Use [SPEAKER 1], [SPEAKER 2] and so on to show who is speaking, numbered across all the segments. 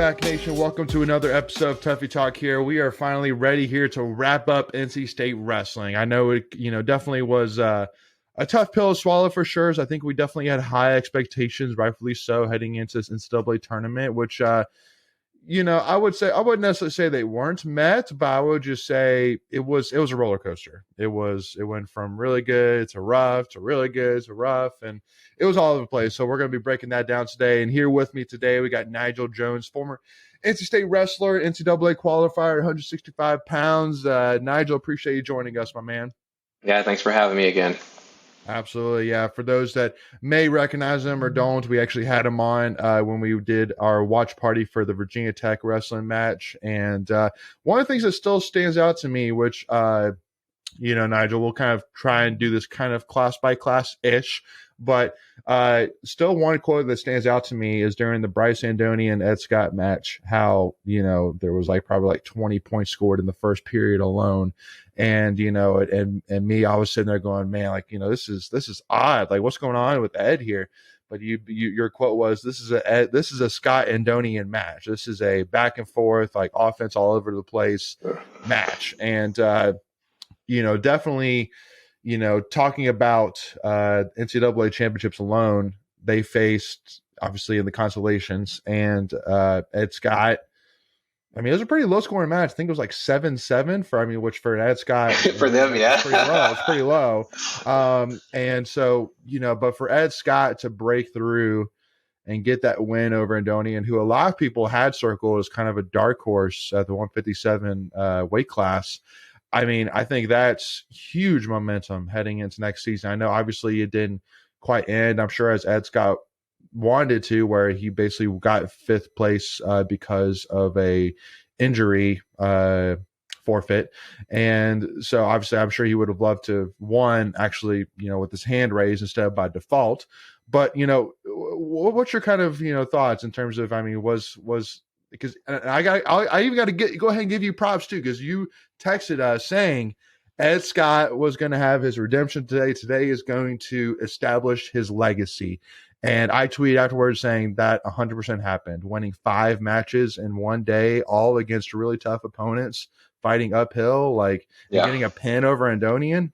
[SPEAKER 1] back, Nation. Welcome to another episode of Tuffy Talk here. We are finally ready here to wrap up NC State wrestling. I know it, definitely was a tough pill to swallow for sure. I think we definitely had high expectations, rightfully so, heading into this NCAA tournament, which, I wouldn't necessarily say they weren't met, but I would just say it was a roller coaster. It went from really good to rough to really good to rough, and it was all over the place. So we're going to be breaking that down today. And here with me today, we got Nigel Jones, former NC State wrestler, NCAA qualifier, 165 pounds. Nigel, appreciate you joining us, my man.
[SPEAKER 2] Yeah, thanks for having me again.
[SPEAKER 1] Absolutely, yeah. For those that may recognize him or don't, we actually had him on when we did our watch party for the Virginia Tech wrestling match. And one of the things that still stands out to me, which, Nigel, we'll kind of try and do this kind of class by class-ish, but still one quote that stands out to me is during the Bryce Andoni and Ed Scott match, how, there was probably 20 points scored in the first period alone. And, and me, I was sitting there going, man, this is odd. Like, what's going on with Ed here? But your quote was, this is a Scott Andonian match. This is a back and forth, offense all over the place match. And, definitely, talking about NCAA championships alone, they faced obviously in the consolations and Ed Scott. I mean, it was a pretty low scoring match. I think it was 7-7 which for Ed Scott
[SPEAKER 2] for them, yeah,
[SPEAKER 1] it's pretty low. And so, but for Ed Scott to break through and get that win over Andonian, who a lot of people had circled as kind of a dark horse at the 157 weight class. I mean, I think that's huge momentum heading into next season. I know obviously it didn't quite end, I'm sure, as Ed Scott wanted to, where he basically got fifth place because of a injury forfeit. And so obviously I'm sure he would have loved to have won actually, with his hand raised instead of by default. But, what's your kind of, thoughts in terms of, I mean, was because I even got to go ahead and give you props too, because you texted us saying Ed Scott was going to have his redemption today. Today is going to establish his legacy. And I tweeted afterwards saying that 100% happened, winning 5 matches in one day, all against really tough opponents, fighting uphill, and getting a pin over Andonian.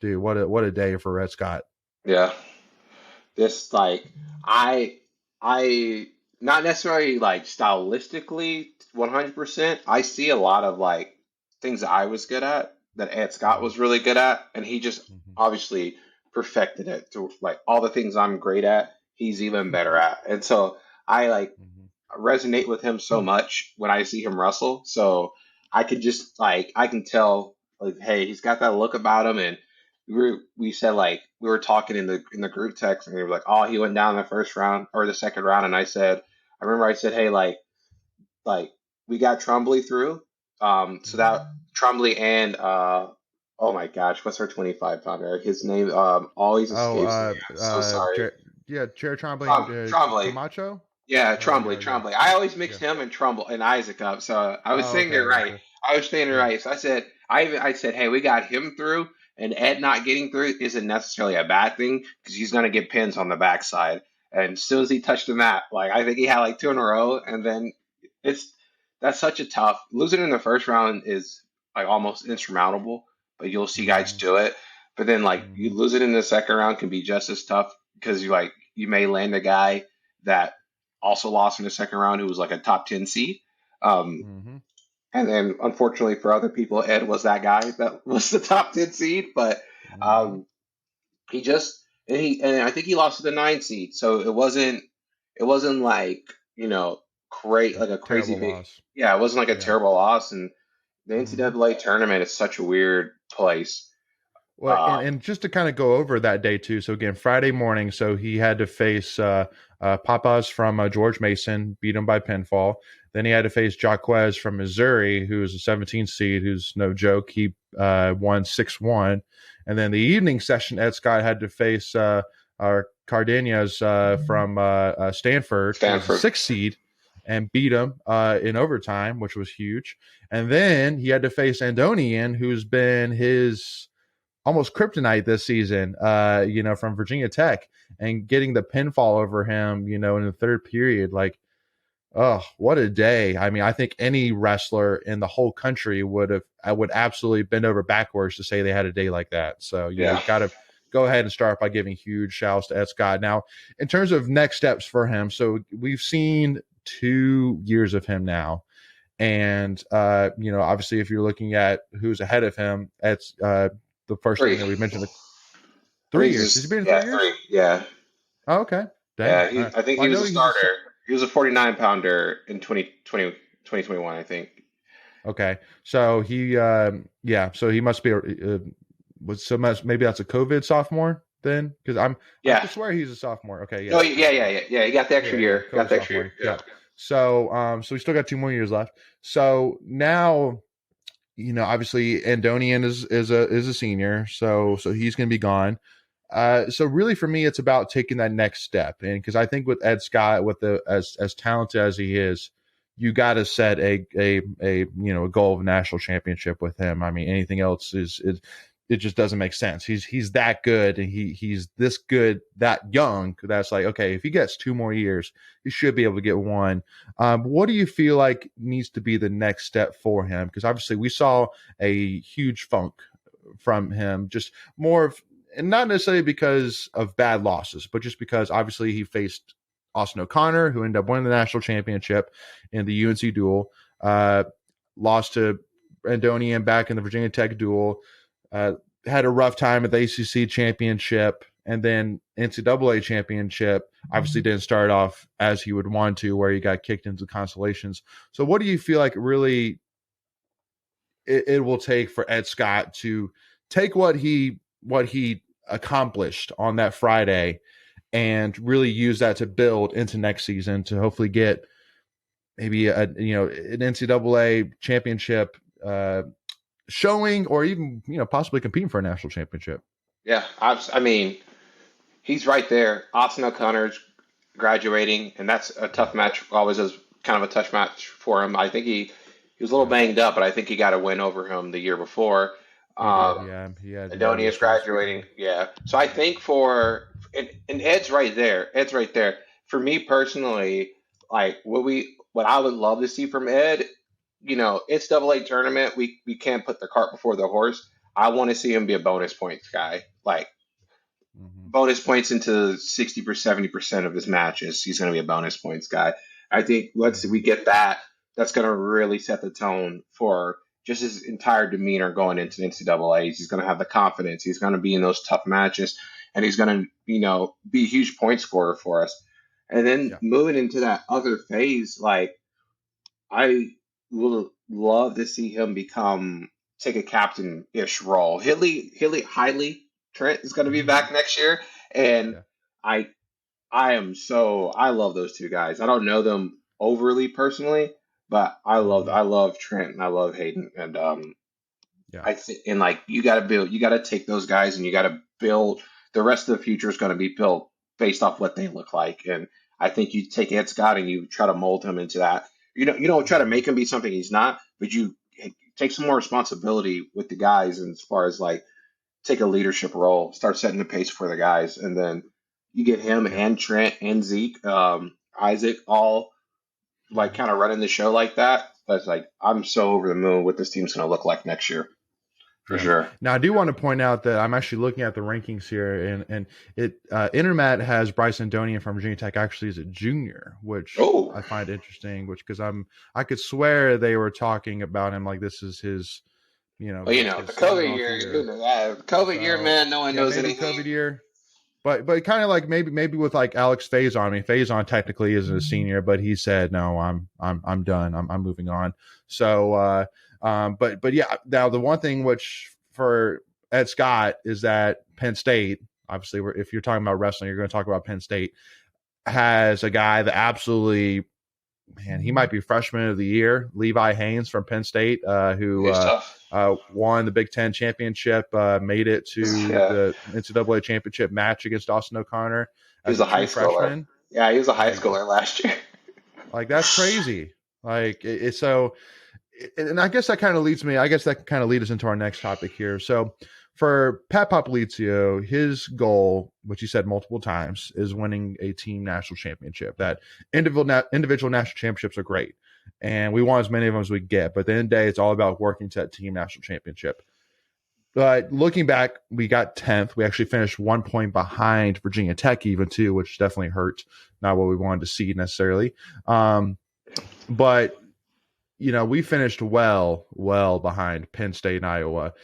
[SPEAKER 1] Dude, what a day for Ed Scott.
[SPEAKER 2] Yeah. This I not necessarily stylistically 100%. I see a lot of things that I was good at that Ed Scott was really good at, and he just obviously perfected it to all the things I'm great at, he's even better at. And so I resonate with him so much when I see him wrestle. So I could just I can tell hey, he's got that look about him. And we said we were talking in the group text, and they were oh, he went down in the first round or the second round, and I remember I said, hey, we got Trombley through, so that Trombley and oh my gosh, what's our 25-pounder? His name always escapes me. I'm so sorry.
[SPEAKER 1] Jared Trombley.
[SPEAKER 2] Trombley.
[SPEAKER 1] Camacho?
[SPEAKER 2] Yeah, Trombley. I always mix him and Trumbull and Isaac up, so I was saying it right. Okay. I was saying it right. So I said, hey, we got him through, and Ed not getting through isn't necessarily a bad thing because he's going to get pins on the backside. And as soon as he touched the mat, I think he had 2 in a row, and then that's such a tough losing in the first round is almost insurmountable. But you'll see guys do it. But then you lose it in the second round can be just as tough because you may land a guy that also lost in the second round who was a top 10 seed. And then unfortunately for other people, Ed was that guy that was the top 10 seed. But he just and I think he lost to the 9 seed. So it wasn't great a crazy big loss. Yeah, it wasn't a terrible loss. And the NCAA tournament is such a weird place.
[SPEAKER 1] Well, and just to kind of go over that day too. So again, Friday morning, so he had to face Papas from George Mason, beat him by pinfall. Then he had to face Jaquez from Missouri, who's a 17 seed, who's no joke. He won 6-1. And then the evening session, Ed Scott had to face our Cardenas from Stanford, who's a 6 seed, and beat him in overtime, which was huge. And then he had to face Andonian, who's been his almost kryptonite this season, from Virginia Tech, and getting the pinfall over him, in the third period. Oh, what a day. I mean, I think any wrestler in the whole country I would absolutely bend over backwards to say they had a day like that. So,
[SPEAKER 2] Yeah.
[SPEAKER 1] got to go ahead and start by giving huge shouts to Ed Scott. Now, in terms of next steps for him, so we've seen 2 years of him now. And, obviously, if you're looking at who's ahead of him, it's the first,
[SPEAKER 2] Three.
[SPEAKER 1] we mentioned the
[SPEAKER 2] I
[SPEAKER 1] three
[SPEAKER 2] think he's
[SPEAKER 1] years. Has he
[SPEAKER 2] just,
[SPEAKER 1] been in
[SPEAKER 2] yeah,
[SPEAKER 1] 3 years?
[SPEAKER 2] three. Yeah.
[SPEAKER 1] Oh, okay. Dang.
[SPEAKER 2] Yeah.
[SPEAKER 1] All right.
[SPEAKER 2] I think
[SPEAKER 1] Well,
[SPEAKER 2] he
[SPEAKER 1] I
[SPEAKER 2] was
[SPEAKER 1] know
[SPEAKER 2] a
[SPEAKER 1] he's a,
[SPEAKER 2] starter. He was a 49 pounder in 2021, I think.
[SPEAKER 1] okay, so so he must be was so much. Maybe that's a COVID sophomore then, because I
[SPEAKER 2] Yeah.
[SPEAKER 1] could swear he's a sophomore. Okay,
[SPEAKER 2] No,
[SPEAKER 1] yeah,
[SPEAKER 2] yeah, yeah, yeah, yeah. He got the extra
[SPEAKER 1] yeah,
[SPEAKER 2] year. Got
[SPEAKER 1] COVID
[SPEAKER 2] the extra year.
[SPEAKER 1] sophomore.
[SPEAKER 2] Yeah.
[SPEAKER 1] Yep. So so we still got 2 more years left. So now obviously Andonian is a senior, so he's going to be gone. So really for me, it's about taking that next step, and because I think with Ed Scott, with the as talented as he is, you got to set a goal of a national championship with him. I mean, anything else is it just doesn't make sense. He's that good, and he's this good that young. That's like, okay, if he gets 2 more years, he should be able to get one. What do you feel like needs to be the next step for him? Because obviously we saw a huge funk from him, just more of, and not necessarily because of bad losses, but just because obviously he faced Austin O'Connor, who ended up winning the national championship in the UNC duel, lost to Brandonian back in the Virginia Tech duel, had a rough time at the ACC championship, and then NCAA championship. Obviously, didn't start off as he would want to, where he got kicked into constellations. So, what do you feel like really it will take for Ed Scott to take what he accomplished on that Friday and really use that to build into next season to hopefully get maybe an NCAA championship showing, or even possibly competing for a national championship.
[SPEAKER 2] Yeah. I mean, he's right there. Austin O'Connor's graduating, and that's a tough match. Always is kind of a tough match for him. I think he was a little
[SPEAKER 1] Yeah,
[SPEAKER 2] banged up, but I think he got a win over him the year before.
[SPEAKER 1] he did.
[SPEAKER 2] Um,
[SPEAKER 1] Yeah, he had knee
[SPEAKER 2] Adonia's
[SPEAKER 1] issues.
[SPEAKER 2] graduating. Yeah. So I think and Ed's right there. Ed's right there. For me personally, like what I would love to see from Ed, it's AA tournament. We can't put the cart before the horse. I want to see him be a bonus points guy. Like
[SPEAKER 1] Hmm.
[SPEAKER 2] bonus points into 60% 70% of his matches. He's going to be a bonus points guy. I think once
[SPEAKER 1] Hmm.
[SPEAKER 2] we get that, that's going to really set the tone for just his entire demeanor going into the NCAA. He's going to have the confidence. He's going to be in those tough matches, and he's going to, be a huge point scorer for us. And then
[SPEAKER 1] Yeah.
[SPEAKER 2] moving into that other phase, like I would love to see him take a captain ish role. Hilly Trent is going to be
[SPEAKER 1] Hmm.
[SPEAKER 2] back next year, and
[SPEAKER 1] Yeah.
[SPEAKER 2] I I love those two guys. I don't know them overly personally, but
[SPEAKER 1] Hmm.
[SPEAKER 2] I love Trent and I love Hayden, and
[SPEAKER 1] Yeah.
[SPEAKER 2] I think, and like you got to take those guys and you got to build. The rest of the future is going to be built based off what they look like, and I think you take Ed Scott and you try to mold him into that. You don't try to
[SPEAKER 1] Hmm.
[SPEAKER 2] make him be something he's not, but you take some more responsibility with the guys, and as far as like take a leadership role, start setting the pace for the guys, and then you get him
[SPEAKER 1] Yeah.
[SPEAKER 2] and Trent and Zeke, Isaac, all like
[SPEAKER 1] Hmm.
[SPEAKER 2] kind of running the show like that. That's like I'm so over the moon what this team's going to look like next year for
[SPEAKER 1] Yeah.
[SPEAKER 2] sure.
[SPEAKER 1] Now I do want to point out that I'm actually looking at the rankings here, and it Intermat has Bryce Andonian from Virginia Tech actually as a junior, which
[SPEAKER 2] Oh,
[SPEAKER 1] I find interesting. Which because I could swear they were talking about him like this is his
[SPEAKER 2] well,
[SPEAKER 1] his
[SPEAKER 2] the
[SPEAKER 1] sending
[SPEAKER 2] COVID
[SPEAKER 1] off
[SPEAKER 2] year,
[SPEAKER 1] year.
[SPEAKER 2] COVID year,
[SPEAKER 1] So
[SPEAKER 2] man. No one
[SPEAKER 1] yeah,
[SPEAKER 2] knows
[SPEAKER 1] maybe
[SPEAKER 2] anything.
[SPEAKER 1] COVID year. But kind of like maybe with like Alex Faison. I mean, Faison technically isn't a senior, but he said no, I'm done. I'm moving on. So but yeah, now the one thing which for Ed Scott is that Penn State, obviously, if you're talking about wrestling, you're going to talk about Penn State has a guy that absolutely, man, he might be freshman of the year, Levi Haynes from Penn State, who
[SPEAKER 2] It's tough.
[SPEAKER 1] won the Big Ten championship, made it to
[SPEAKER 2] Yeah,
[SPEAKER 1] the NCAA championship match against Austin O'Connor
[SPEAKER 2] he
[SPEAKER 1] as
[SPEAKER 2] was
[SPEAKER 1] a
[SPEAKER 2] a high
[SPEAKER 1] true
[SPEAKER 2] schooler.
[SPEAKER 1] freshman.
[SPEAKER 2] Yeah, he was a high
[SPEAKER 1] Like,
[SPEAKER 2] schooler last year.
[SPEAKER 1] that's crazy. Like, it's so, and I guess that kind of leads me. I guess that kind of leads us into our next topic here. So, for Pat Popolizio, his goal, which he said multiple times, is winning a team national championship. That individual national championships are great, and we want as many of them as we get. But at the end of the day, it's all about working to that team national championship. But looking back, we got 10th. We actually finished 1 point behind Virginia Tech, even too, which definitely hurt. Not what we wanted to see necessarily. But we finished well behind Penn State and Iowa.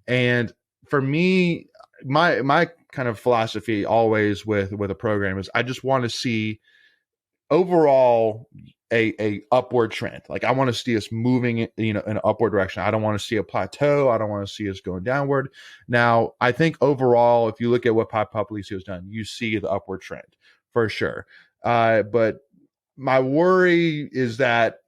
[SPEAKER 1] And for me, my kind of philosophy always with a program is I just want to see overall a upward trend. Like I want to see us moving in an upward direction. I don't want to see a plateau. I don't want to see us going downward. Now, I think overall, if you look at what Pat Popolizio has done, you see the upward trend for sure. But my worry is that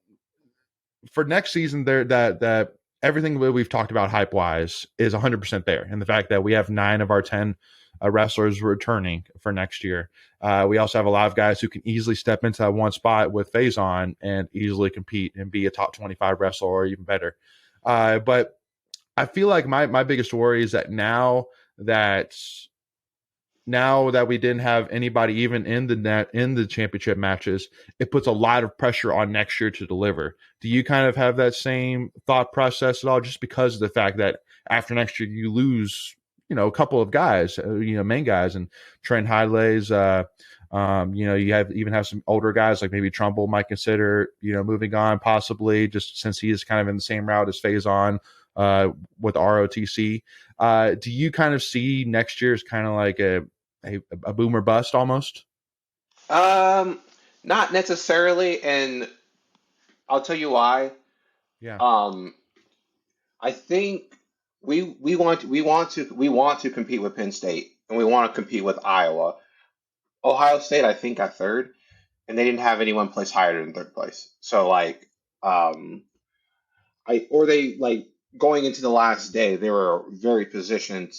[SPEAKER 1] for next season, that everything that we've talked about hype wise is 100% there, and the fact that we have 9 of our 10 wrestlers returning for next year. We also have a lot of guys who can easily step into that one spot with Faison and easily compete and be a top 25 wrestler or even better. But I feel like my biggest worry is that now that we didn't have anybody even in the championship matches, it puts a lot of pressure on next year to deliver. Do you kind of have that same thought process at all? Just because of the fact that after next year you lose, a couple of guys, main guys, and Trent Hidlay's, you have some older guys like maybe Trumbull might consider, moving on possibly, just since he is kind of in the same route as Faison with ROTC. Do you kind of see next year as kind of like a boom or bust almost?
[SPEAKER 2] Not necessarily, and I'll tell you why.
[SPEAKER 1] Yeah.
[SPEAKER 2] I think we want to compete with Penn State, and we want to compete with Iowa. Ohio State, I think, got third, and they didn't have anyone place higher than third place. So like, going into the last day, they were very positioned.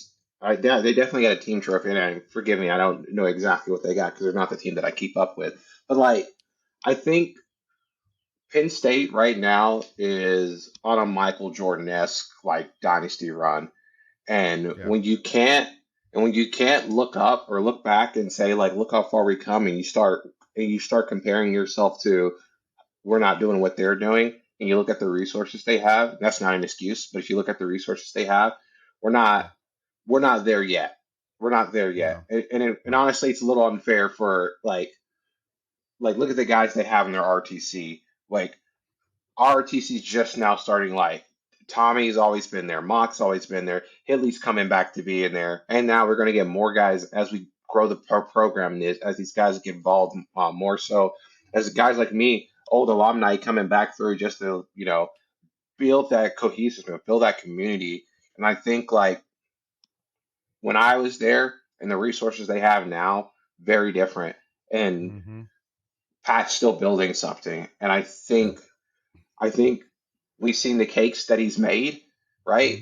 [SPEAKER 2] They definitely got a team trophy, and forgive me, I don't know exactly what they got because they're not the team that I keep up with. But like, I think Penn State right now is on a Michael Jordan-esque like dynasty run, and
[SPEAKER 1] Yeah.
[SPEAKER 2] when you can't look up or look back and say like, look how far we come, and you start comparing yourself to we're not doing what they're doing, and you look at the resources they have. That's not an excuse, but if you look at the resources they have, we're
[SPEAKER 1] Yeah.
[SPEAKER 2] not we're not there yet. We're not there yet,
[SPEAKER 1] No.
[SPEAKER 2] and honestly, it's a little unfair for like look at the guys they have in their RTC. Like RTC's just now starting. Like Tommy's always been there, Mock's always been there, Hidley's coming back to be in there, and now we're going to get more guys as we grow the program. As these guys get involved more so, as guys like me, old alumni coming back through just to build that cohesiveness, build that community. And I think like when I was there and the resources they have now, very different. And
[SPEAKER 1] Mm-hmm.
[SPEAKER 2] Pat's still building something. And I
[SPEAKER 1] Yeah.
[SPEAKER 2] think I think we've seen the cakes that he's made, right?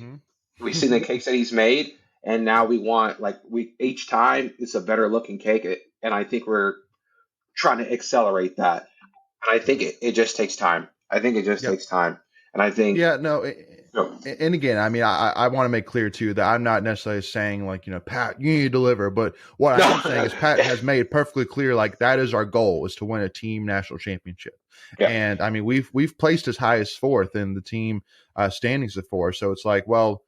[SPEAKER 2] We've seen the
[SPEAKER 1] Mm-hmm.
[SPEAKER 2] cakes that he's made, and now we want like we each time it's a better looking cake, and I think we're trying to accelerate that. And I think it just takes time. I think it just
[SPEAKER 1] Yeah.
[SPEAKER 2] takes time. And I think
[SPEAKER 1] Yeah, no,
[SPEAKER 2] no,
[SPEAKER 1] and again, I mean, I want to make clear too that I'm not necessarily saying like, Pat, you need to deliver, but what I am saying
[SPEAKER 2] no,
[SPEAKER 1] is Pat has made perfectly clear like that is our goal is to win a team national championship.
[SPEAKER 2] yeah,
[SPEAKER 1] And I mean, we've placed as high as fourth in the team standings of four, so it's like, well,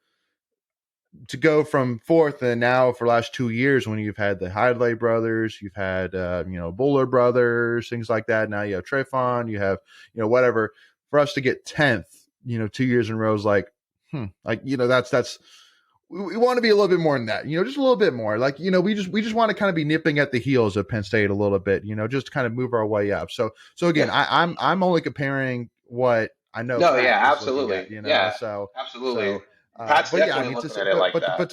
[SPEAKER 1] to go from fourth and now for the last 2 years when you've had the Hidlay brothers, you've had Buller brothers, things like that. Now you have Trayvon, you have whatever. For us to get 10th, 2 years in a row is like, that's we want to be a little bit more than that, just a little bit more. Like, we just want to kind of be nipping at the heels of Penn State a little bit, just to kind of move our way up. So again,
[SPEAKER 2] yeah,
[SPEAKER 1] I'm only comparing what I know
[SPEAKER 2] no,
[SPEAKER 1] Pat
[SPEAKER 2] yeah,
[SPEAKER 1] is looking at,
[SPEAKER 2] absolutely, yeah,
[SPEAKER 1] so
[SPEAKER 2] absolutely.
[SPEAKER 1] so
[SPEAKER 2] Pat's
[SPEAKER 1] but yeah, I
[SPEAKER 2] definitely
[SPEAKER 1] mean,
[SPEAKER 2] looking at it like that.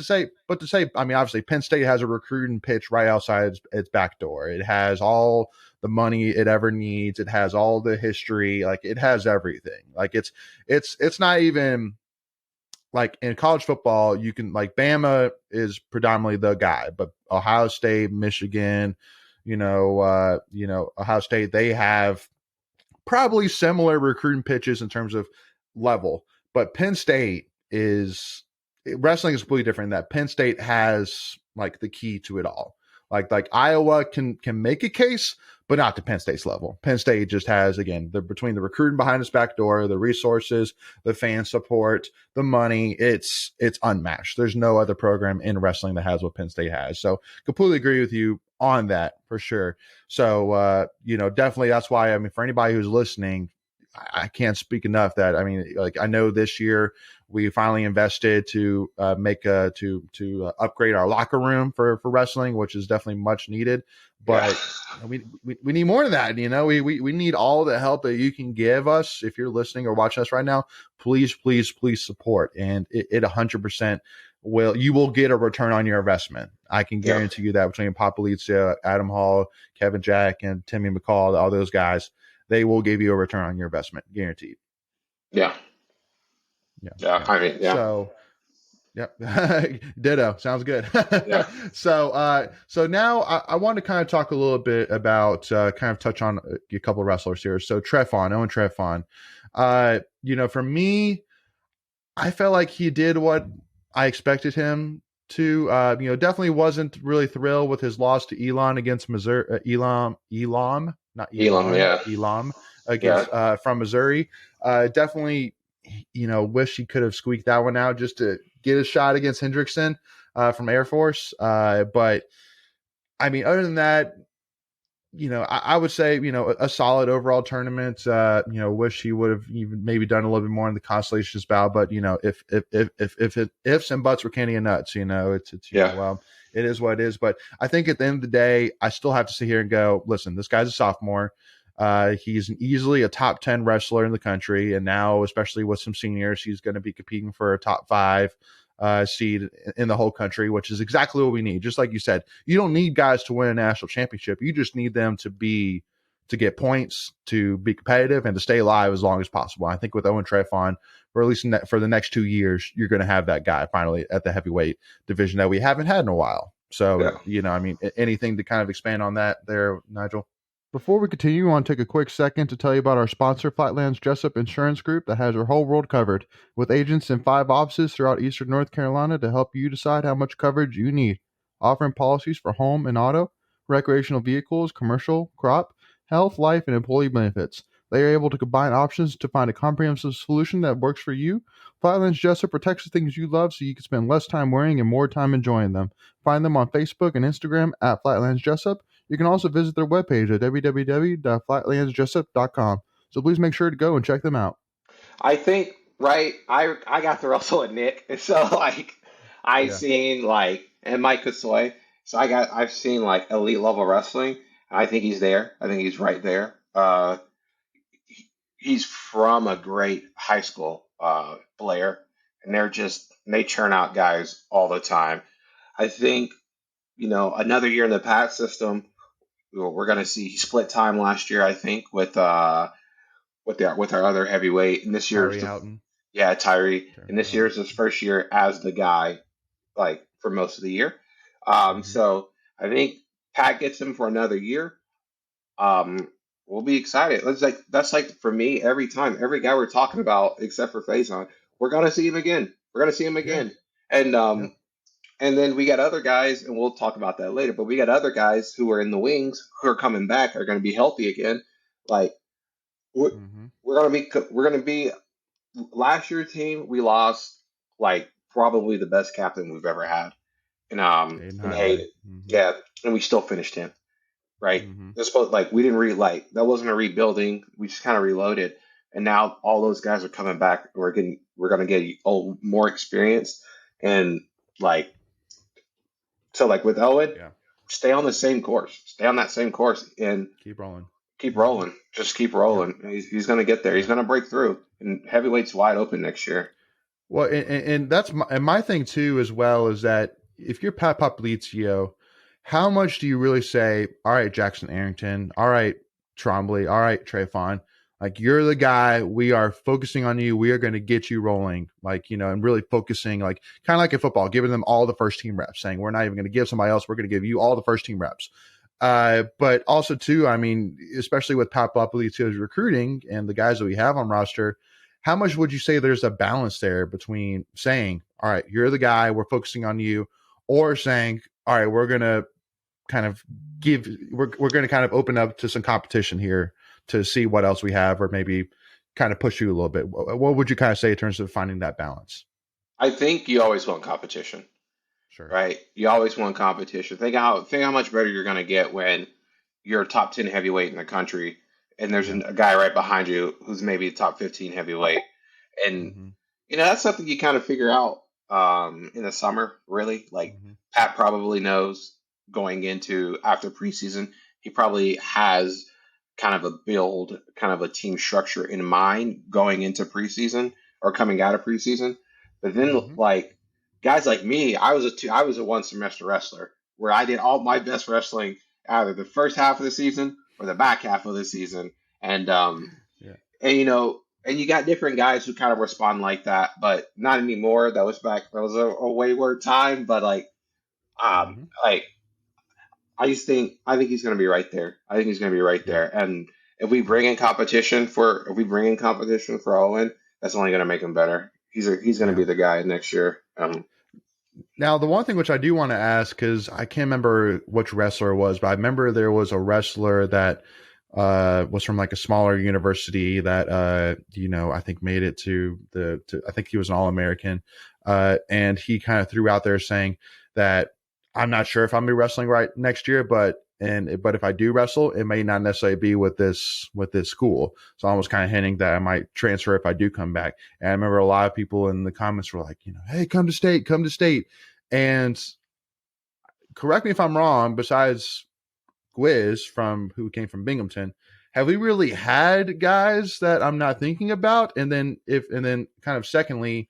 [SPEAKER 1] to say, I mean, obviously, Penn State has a recruiting pitch right outside its back door. It has all the money it ever needs. It has all the history. Like, it has everything. Like, it's not even like in college football. You can like Bama is predominantly the guy, but Ohio State, Michigan, Ohio State, they have probably similar recruiting pitches in terms of level, but Penn State wrestling is completely different in that Penn State has like the key to it all. Like Iowa can make a case, but not to Penn State's level. Penn State just has, again, between the recruiting behind its back door, the resources, the fan support, the money, it's unmatched. There's no other program in wrestling that has what Penn State has. So completely agree with you on that for sure. So definitely that's why, I mean, for anybody who's listening, I can't speak enough that, I mean, like, I know this year we finally invested to upgrade our locker room for wrestling, which is definitely much needed. But we need more than that. We need all the help that you can give us. If you're listening or watching us right now, please support. And it 100% you will get a return on your investment. I can guarantee you that, between Papalizia, Adam Hall, Kevin Jack, and Timmy McCall, all those guys, they will give you a return on your investment, guaranteed.
[SPEAKER 2] Yeah. I mean, yeah.
[SPEAKER 1] So, yep. Ditto. Sounds good.
[SPEAKER 2] Yeah.
[SPEAKER 1] So now I want to kind of talk a little bit about, kind of touch on a couple of wrestlers here. So Owen Trefon, for me, I felt like he did what I expected him to. Definitely wasn't really thrilled with his loss to Elon against Missouri. Elam against from Missouri. Definitely, wish he could have squeaked that one out just to get a shot against Hendrickson from Air Force. But I mean, other than that, I would say, a solid overall tournament. Wish he would have even maybe done a little bit more in the Constellations bout. But if ifs and buts were candy and nuts, well, it is what it is. But I think at the end of the day, I still have to sit here and go, listen, this guy's a sophomore. He's easily a top 10 wrestler in the country. And now, especially with some seniors, he's going to be competing for a top 5 seed in the whole country, which is exactly what we need. Just like you said, you don't need guys to win a national championship. You just need them to get points, to be competitive, and to stay alive as long as possible. I think with Owen Trefon, or at least for the next 2 years, you're going to have that guy finally at the heavyweight division that we haven't had in a while. So, I mean, anything to kind of expand on that there, Nigel? Before we continue, I want to take a quick second to tell you about our sponsor, Flatlands Jessup Insurance Group, that has your whole world covered, with agents in 5 offices throughout eastern North Carolina to help you decide how much coverage you need. Offering policies for home and auto, recreational vehicles, commercial, crop, health, life, and employee benefits. They are able to combine options to find a comprehensive solution that works for you. Flatlands Jessup protects the things you love so you can spend less time wearing and more time enjoying them. Find them on Facebook and Instagram at Flatlands Jessup. You can also visit their webpage at www.flatlandsjessup.com. So please make sure to go and check them out.
[SPEAKER 2] I think, I got to wrestle with Nick. And so, seen, and Mike Kasoy. So I've seen, elite level wrestling. I think he's there. I think he's right there. He's from a great high school player. And they churn out guys all the time. I think, another year in the PAT system, we're going to see. He split time last year, I think, with our other heavyweight. And this year, Tyree. And this year is his first year as the guy, for most of the year. So I think Pat gets him for another year. We'll be excited. That's for me every time. Every guy we're talking about, except for Faison, we're going to see him again. And and then we got other guys, and we'll talk about that later, but we got other guys who are in the wings who are coming back, are going to be healthy again. We're going to be last year's team. We lost probably the best captain we've ever had in Hayden. Yeah. And we still finished him. Right. This was we didn't that wasn't a rebuilding. We just kind of reloaded. And now all those guys are coming back. We're going to get more experience and so with Owen, stay on the same course. Stay on that same course and
[SPEAKER 1] keep rolling.
[SPEAKER 2] Just keep rolling. Yeah. He's going to get there. He's going to break through. And heavyweight's wide open next year.
[SPEAKER 1] Well, and that's my thing too, as well, is that if you're Pat Popolizio, how much do you really say, all right, Jackson Arrington, all right, Trombley, all right, Trefon, you're the guy, we are focusing on you, we are going to get you rolling, and really focusing, kind of like in football, giving them all the first team reps, saying we're not even going to give somebody else, we're going to give you all the first team reps. But also too, I mean, especially with Pat Popolizio's recruiting and the guys that we have on roster, how much would you say there's a balance there between saying, all right, you're the guy, we're focusing on you, or saying, all right, we're going to kind of we're going to kind of open up to some competition here to see what else we have, or maybe kind of push you a little bit. What would you kind of say in terms of finding that balance?
[SPEAKER 2] I think you always want competition,
[SPEAKER 1] Sure.
[SPEAKER 2] right? You always want competition. Think how much better you're going to get when you're a top 10 heavyweight in the country, and there's
[SPEAKER 1] Yeah.
[SPEAKER 2] a guy right behind you who's maybe a top 15 heavyweight, and
[SPEAKER 1] Mm-hmm.
[SPEAKER 2] that's something you kind of figure out in the summer. Really, like
[SPEAKER 1] Mm-hmm.
[SPEAKER 2] Pat probably knows going into after preseason, he probably has kind of a build, kind of a team structure in mind going into preseason or coming out of preseason. But then,
[SPEAKER 1] Mm-hmm.
[SPEAKER 2] like guys like me, I was a one semester wrestler where I did all my best wrestling either the first half of the season or the back half of the season, and
[SPEAKER 1] Yeah.
[SPEAKER 2] and and you got different guys who kind of respond like that, but not anymore. That was a wayward time, but
[SPEAKER 1] Mm-hmm.
[SPEAKER 2] like I think he's going to be right there. I think he's going to be right
[SPEAKER 1] Yeah.
[SPEAKER 2] there. And
[SPEAKER 1] Yeah.
[SPEAKER 2] if we bring in competition for Owen, that's only going to make him better. He's going to
[SPEAKER 1] Yeah.
[SPEAKER 2] be the guy next year.
[SPEAKER 1] Now, the one thing which I do want to ask, because I can't remember which wrestler it was, but I remember there was a wrestler that was from like a smaller university that I think made it to I think he was an All-American, and he kind of threw out there saying that I'm not sure if I'm gonna be wrestling right next year, but if I do wrestle, it may not necessarily be with this school. So I was kind of hinting that I might transfer if I do come back. And I remember a lot of people in the comments were like, hey, come to state, come to state. And correct me if I'm wrong, besides Gwiz who came from Binghamton, have we really had guys that I'm not thinking about? And then kind of secondly,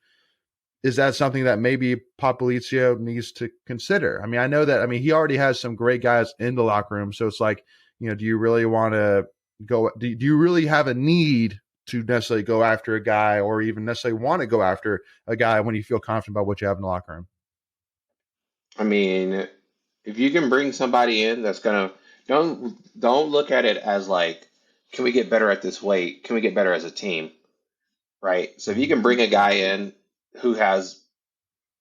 [SPEAKER 1] is that something that maybe Popolizio needs to consider? I mean, I know that, he already has some great guys in the locker room. So it's like, do you really want to do you really have a need to necessarily go after a guy, or even necessarily want to go after a guy when you feel confident about what you have in the locker room?
[SPEAKER 2] I mean, if you can bring somebody in that's gonna don't look at it as like, can we get better at this weight? Can we get better as a team? Right? So if you
[SPEAKER 1] Mm-hmm.
[SPEAKER 2] can bring a guy in who has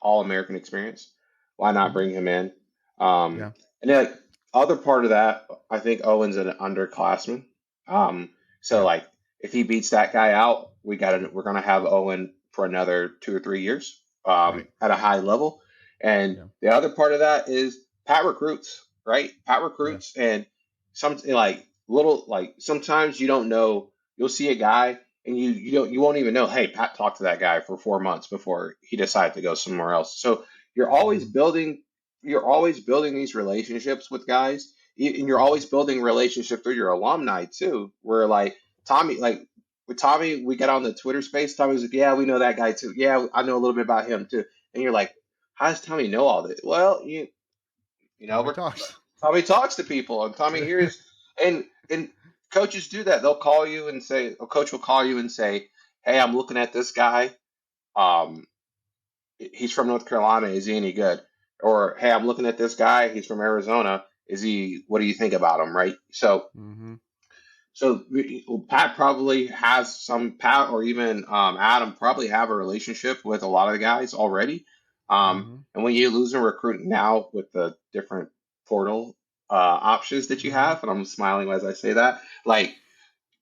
[SPEAKER 2] all American experience, why not
[SPEAKER 1] Mm-hmm.
[SPEAKER 2] bring him in? Um,
[SPEAKER 1] Yeah.
[SPEAKER 2] and then like other part of that, I think Owen's an underclassman. So
[SPEAKER 1] Yeah.
[SPEAKER 2] like if he beats that guy out, we're gonna have Owen for another 2 or 3 years
[SPEAKER 1] Right.
[SPEAKER 2] at a high level. And
[SPEAKER 1] Yeah.
[SPEAKER 2] the other part of that is Pat recruits, right? Pat
[SPEAKER 1] Yeah.
[SPEAKER 2] recruits, and something like little like sometimes you don't know. You'll see a guy and you won't even know. Hey, Pat talked to that guy for 4 months before he decided to go somewhere else. So you're always
[SPEAKER 1] Mm-hmm.
[SPEAKER 2] building you're always building these relationships with guys, and you're
[SPEAKER 1] Mm-hmm.
[SPEAKER 2] always building relationships with your alumni too. Where like Tommy, like with Tommy, we got on the Twitter space. Tommy was like, "Yeah, we know that guy too. Yeah, I know a little bit about him too." And you're like, "How does Tommy know all this?" Well, you know,
[SPEAKER 1] Tommy talks.
[SPEAKER 2] Tommy talks to people, and Tommy hears, and coaches do that. They'll call you and say, a coach will call you and say, "Hey, I'm looking at this guy. Um, he's from North Carolina. Is he any good?" Or, "Hey, I'm looking at this guy. He's from Arizona. Is he? What do you think about him?" Right?
[SPEAKER 1] Mm-hmm.
[SPEAKER 2] So Pat probably has some Pat or even Adam probably have a relationship with a lot of the guys already.
[SPEAKER 1] Mm-hmm.
[SPEAKER 2] And when you lose a recruit now with the different portal options that you
[SPEAKER 1] Mm-hmm.
[SPEAKER 2] have, and I'm smiling as I say that, like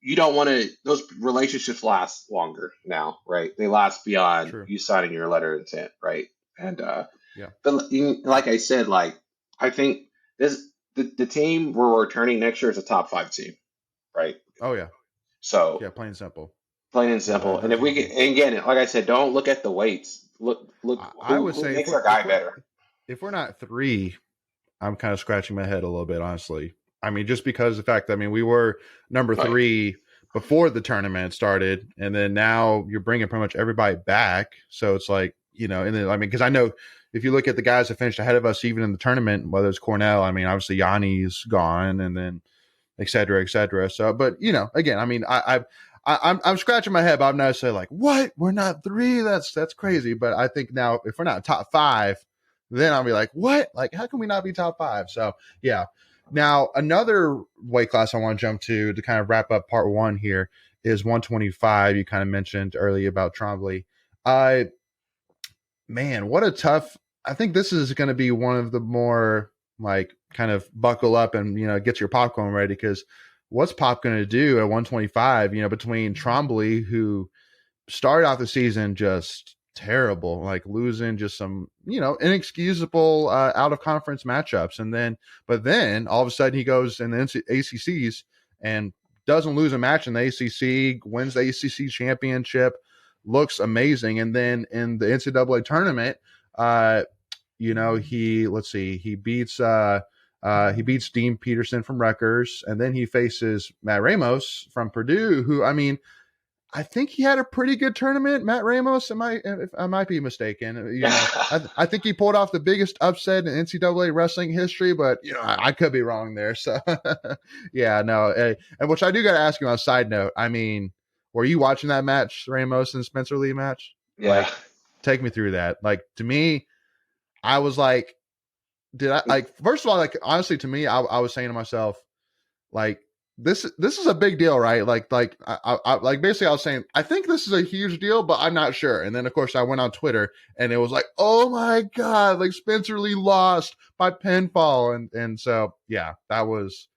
[SPEAKER 2] you don't want to. Those relationships last longer now, right? They last beyond
[SPEAKER 1] True.
[SPEAKER 2] you signing your letter of intent, right? And
[SPEAKER 1] Yeah.
[SPEAKER 2] but like I said, like I think the team we're returning next year is a top five team, right?
[SPEAKER 1] Oh yeah.
[SPEAKER 2] So
[SPEAKER 1] Yeah. Plain and simple.
[SPEAKER 2] plain and
[SPEAKER 1] Yeah.
[SPEAKER 2] simple. And
[SPEAKER 1] That's
[SPEAKER 2] if we
[SPEAKER 1] easy.
[SPEAKER 2] get, and again, like I said, don't look at the weights. Look
[SPEAKER 1] I would
[SPEAKER 2] who
[SPEAKER 1] say
[SPEAKER 2] makes our guy better.
[SPEAKER 1] if we're not three, I'm kind of scratching my head a little bit, honestly. Just because of the fact that we were number
[SPEAKER 2] Right.
[SPEAKER 1] three before the tournament started, and then now you're bringing pretty much everybody back. So it's like, and then because I know if you look at the guys that finished ahead of us, even in the tournament, whether it's Cornell, obviously Yanni's gone, and then et cetera, et cetera. So, but again, I'm scratching my head, but I'm not saying like, what? We're not three. That's crazy. But I think now if we're not top five, then I'll be like, what? Like, how can we not be top five? So yeah. Now another weight class I want to jump to kind of wrap up part one here is 125. You kind of mentioned earlier about Trombley. Man, what a tough. I think this is going to be one of the more like kind of buckle up and get your popcorn ready, because what's Pop going to do at 125? Between Trombley, who started off the season just terrible, like losing just some inexcusable out of conference matchups, but then all of a sudden he goes in the ACCs and doesn't lose a match in the ACC, wins the ACC championship, looks amazing, and then in the NCAA tournament, he beats Dean Peterson from Rutgers, and then he faces Matt Ramos from Purdue, who, I mean, I think he had a pretty good tournament. Matt Ramos, if I might be mistaken. I think he pulled off the biggest upset in NCAA wrestling history, but I could be wrong there. So, yeah, no. And which I do got to ask you on a side note. I mean, were you watching that match, Ramos and Spencer Lee match?
[SPEAKER 2] Yeah.
[SPEAKER 1] Like, take me through that. Like, to me, I was like, first of all, like, honestly, to me, I was saying to myself, like, this is a big deal, right? I basically I was saying, I think this is a huge deal, but I'm not sure. And then of course I went on Twitter and it was like, oh my God, like Spencer Lee lost by pinfall. And so, yeah, that was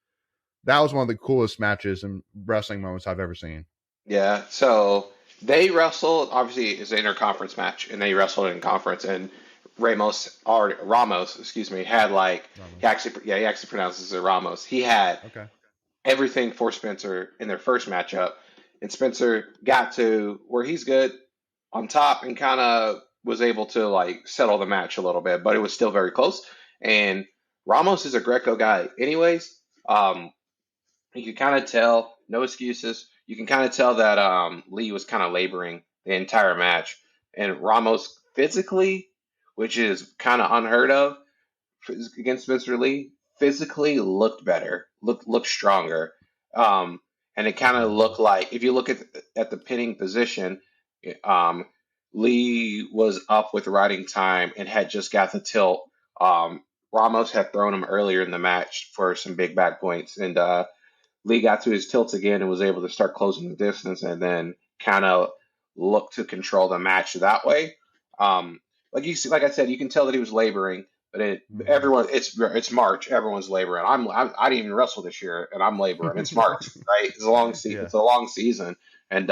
[SPEAKER 1] one of the coolest matches and wrestling moments I've ever seen.
[SPEAKER 2] Yeah. So they wrestled, obviously it's an interconference match, and they wrestled in conference, and Ramos, excuse me, had like, he actually pronounces it Ramos. He had everything for Spencer in their first matchup, and Spencer got to where he's good on top and kind of was able to like settle the match a little bit, but it was still very close. And Ramos is a Greco guy anyways. You can kind of tell, no excuses. You can kind of tell that Lee was kind of laboring the entire match, and Ramos physically, which is kind of unheard of against Spencer Lee, physically looked better, looked stronger, and it kind of looked like, if you look at the pinning position, Lee was up with riding time and had just got the tilt. Ramos had thrown him earlier in the match for some big back points, and Lee got to his tilts again and was able to start closing the distance, and then kind of look to control the match that way. Like I said, you can tell that he was laboring. But it's March. Everyone's laboring. I didn't even wrestle this year, and I'm laboring. It's March, right? It's a long season. Yeah. It's a long season, and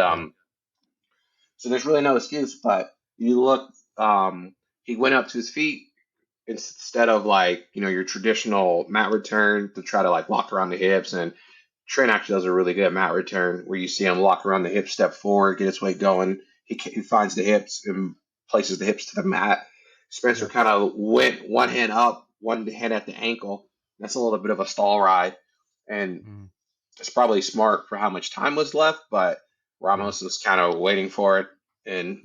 [SPEAKER 2] so there's really no excuse. But you look, he went up to his feet instead of like your traditional mat return to try to like lock around the hips. And Trent actually does a really good mat return where you see him lock around the hips, step forward, get his weight going. He finds the hips and places the hips to the mat. Spencer kind of went one hand up, one hand at the ankle. That's a little bit of a stall ride, and it's probably smart for how much time was left. But Ramos was kind of waiting for it and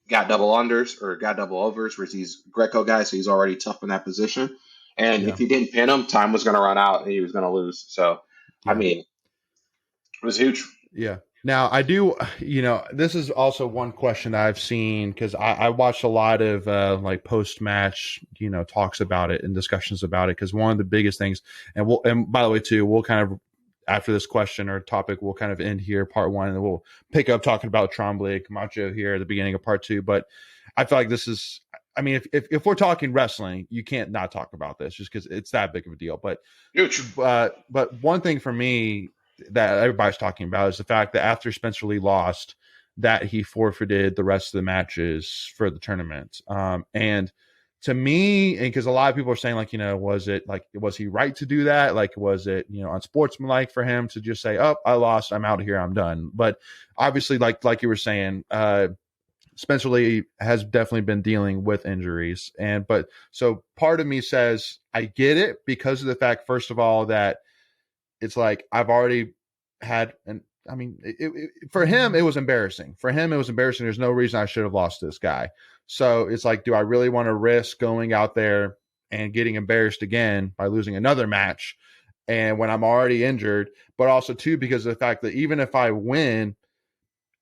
[SPEAKER 2] got double unders or got double overs, where he's Greco guy, so he's already tough in that position. And if he didn't pin him, time was going to run out and he was going to lose. So, I mean, it was huge.
[SPEAKER 1] Yeah. Now, I do, this is also one question that I've seen, because I watched a lot of like post-match, talks about it and discussions about it, because one of the biggest things, and by the way, too, we'll kind of, after this question or topic, we'll kind of end here, part one, and we'll pick up talking about Trombley, Camacho here at the beginning of part two. But I feel like this is, I mean, if we're talking wrestling, you can't not talk about this just because it's that big of a deal. But one thing for me that everybody's talking about is the fact that after Spencer Lee lost, that he forfeited the rest of the matches for the tournament. And to me, and because a lot of people are saying, like, was he right to do that? Like, was it, unsportsmanlike for him to just say, oh, I lost, I'm out of here, I'm done? But obviously, like you were saying, Spencer Lee has definitely been dealing with injuries. So part of me says, I get it, because of the fact, first of all, that it's like I've already had, and I mean, for him, it was embarrassing. For him, it was embarrassing. There's no reason I should have lost this guy. So it's like, do I really want to risk going out there and getting embarrassed again by losing another match? And when I'm already injured, but also too, because of the fact that even if I win,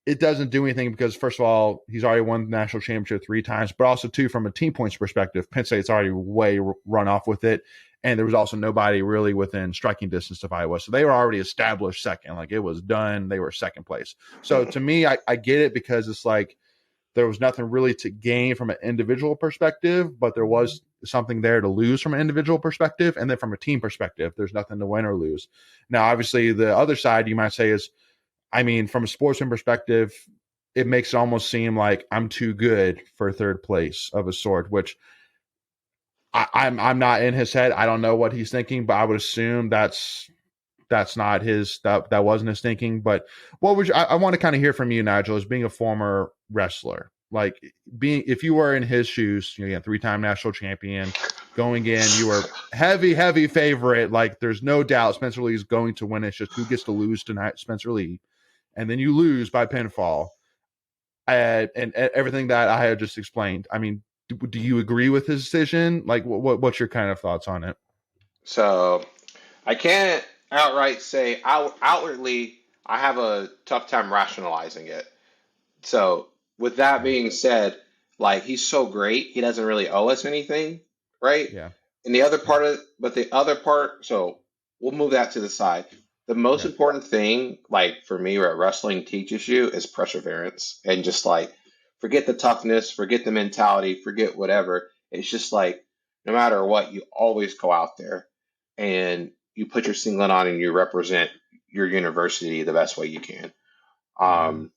[SPEAKER 1] it doesn't do anything, because first of all, he's already won the national championship 3 times, but also too, from a team points perspective, Penn State's already way run off with it. and there was also nobody really within striking distance of Iowa. So they were already established second. Like, it was done. They were second place. So to me, I get it, because it's like there was nothing really to gain from an individual perspective, but there was something there to lose from an individual perspective. And then from a team perspective, there's nothing to win or lose. Now, obviously, the other side you might say is, I mean, from a sportsman perspective, it makes it almost seem like I'm too good for third place of a sort, which I'm not in his head. I don't know what he's thinking, but I would assume that's not his, that wasn't his thinking. But what would I want to kind of hear from you, Nigel, as being a former wrestler, like if you were in his shoes, again, 3-time national champion, going in, you were heavy favorite. Like, there's no doubt Spencer Lee is going to win. It's just who gets to lose tonight, Spencer Lee, and then you lose by pinfall, and everything that I had just explained. I mean, do you agree with his decision? Like, what's your kind of thoughts on it?
[SPEAKER 2] So I can't outright say outwardly I have a tough time rationalizing it. So with that being said, like, he's so great, he doesn't really owe us anything, right?
[SPEAKER 1] Yeah.
[SPEAKER 2] And the other part of, but the other part, so we'll move that to the side. The most
[SPEAKER 1] Yeah.
[SPEAKER 2] important thing, like for me, what wrestling teaches you is perseverance, and just like forget the toughness, forget the mentality, forget whatever. It's just like no matter what, you always go out there and you put your singlet on and you represent your university the best way you can. Um,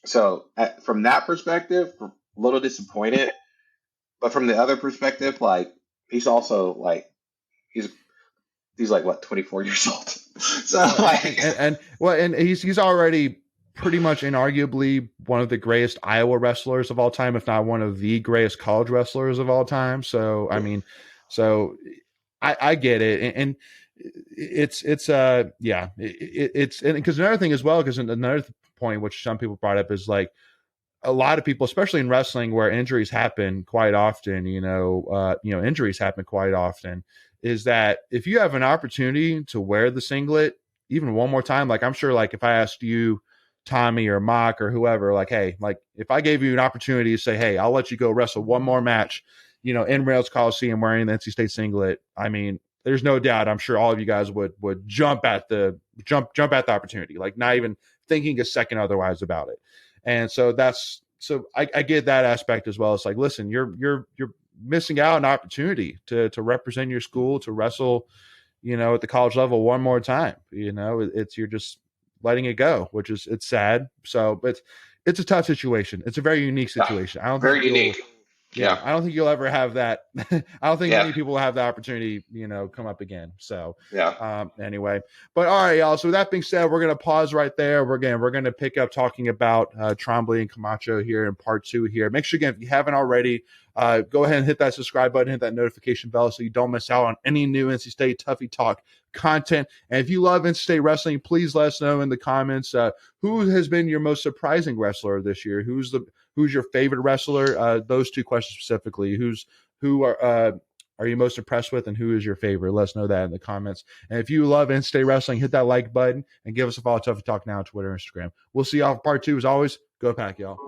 [SPEAKER 2] from that perspective, a little disappointed, but from the other perspective, like he's also like he's he's like what 24 years old. So like
[SPEAKER 1] and he's already pretty much inarguably one of the greatest Iowa wrestlers of all time, if not one of the greatest college wrestlers of all time. So I mean, so I get it, and it's yeah, it's, and because another thing as well, because another point which some people brought up is like, a lot of people, especially in wrestling, where injuries happen quite often, injuries happen quite often, is that if you have an opportunity to wear the singlet even one more time, like I'm sure, like if I asked you, Tommy or Mock or whoever, like, hey, like if I gave you an opportunity to say, hey, I'll let you go wrestle one more match, in Rails Coliseum wearing the NC State singlet, I mean, there's no doubt, I'm sure all of you guys would jump at the opportunity, like not even thinking a second otherwise about it. And so I get that aspect as well. It's like, listen, you're missing out on an opportunity to represent your school, to wrestle, at the college level one more time. You're just letting it go, which is, it's sad. So, but it's a tough situation. It's a very unique situation. I don't
[SPEAKER 2] very
[SPEAKER 1] think
[SPEAKER 2] unique.
[SPEAKER 1] Yeah, I don't think you'll ever have that. I don't think
[SPEAKER 2] Yeah.
[SPEAKER 1] many people will have the opportunity, come up again. So,
[SPEAKER 2] Yeah.
[SPEAKER 1] anyway, but all right, y'all. So with that being said, we're gonna pause right there. We're gonna pick up talking about Trombley and Camacho here in part 2 here. Make sure, again, if you haven't already, go ahead and hit that subscribe button, hit that notification bell so you don't miss out on any new NC State Tuffy Talk content. And if you love NC State wrestling, please let us know in the comments who has been your most surprising wrestler this year. Who's your favorite wrestler? Those two questions specifically. Who are you most impressed with, and who is your favorite? Let us know that in the comments. And if you love NC State wrestling, hit that like button and give us a follow. Tuffy Talk now on Twitter and Instagram. We'll see y'all for part 2. As always, go Pack, y'all.